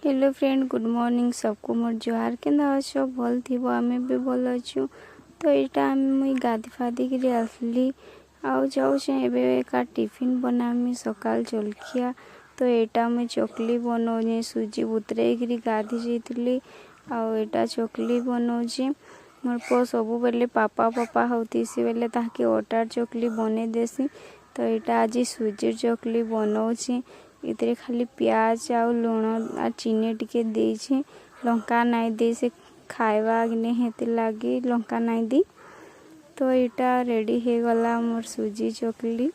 Hello friend, good morning सबको मोर जोहार। केन्दा अच्छो भल थी आम भी भल अच्छु। तो यहाँ मुई गाधी फादी कि आसली आउ जाऊे का टिफिन बनामी सकाल जलखिया। तो यहाँ मुई चकली बनाऊे सुजी बुतरेक गाधी जाइली आटा चकली बनाऊे। मोर पो सब बेले पापा पापा होती बेले ताकि अटार चकली बने देसी। तो यहाँ आज सुजी चकली बनाऊे। इतरे खाली प्याज आ लुण आ चीनी टिके देछे, लंका नाई दे से खाइबा हेती लगी लंका नाई दी। तो यहाँ रेडी हो गला मोर सुजी चकली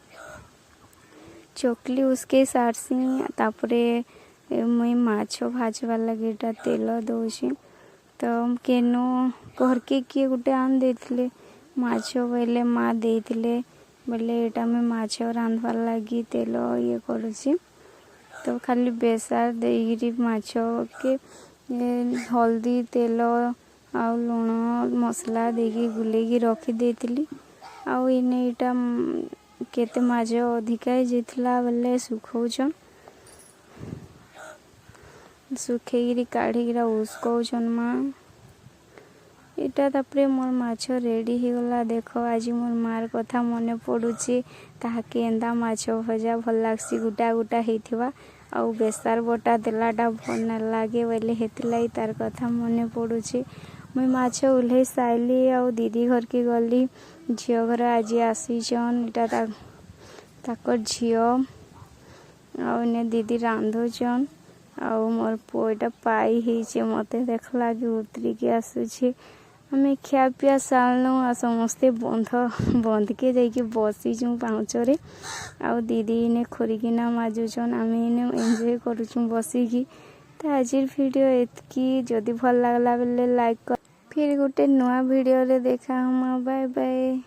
चकली उसके सारसी। तापरे मुई माछ भाजवा लगे तेल दौची। तो केनो घर के किए गोटे आन देथिले माछ बोले माँ देथिले बोले यहाँ मैं माछ रांधवार लगी तेल ये करुची। तो खाली बेसार देगिरी माछ के हल्दी तेल आ लुण मसला देगी गुलेगी रखी देथिली। आउ इने इटा केते माछ अधिका जेथिला बोले सुखौछन सुखेगिरी काढ़ीगिरा उसकौछन माँ। इटा तापरे मोर माछ रेडी हो गला। देखो आज मोर मार कथा मने पड़ुची ताहाके एंदा माछ भजा भल लागसी गुटा गुटा हेथिबा आउ बेसार बटा देलाटा भल न लागे बोले हेतिलाई तार कथा मने पड़ुची। मुई माछ उल्हे साइली आउ दीदी घर के गली झियो घर आज आसीचन। इटा ताकर झियो आउ ने दीदी रांधुचन आउ मोर पुओ इटा पाई हेचे मते देखला कि उतरी के आसुची। हमें खिया पिया सालनु आ समस्ते बंध के जाइए बसीचु पाउचरे आउ दीदी ने खोरिकिना माजुचन आम इने एंजॉय करुचु बसिकी। तो आज वीडियो एतकी जदि भल लागला बेले लाइक कर फिर गोटे नुआ वीडियो रे देखा हम। Bye bye.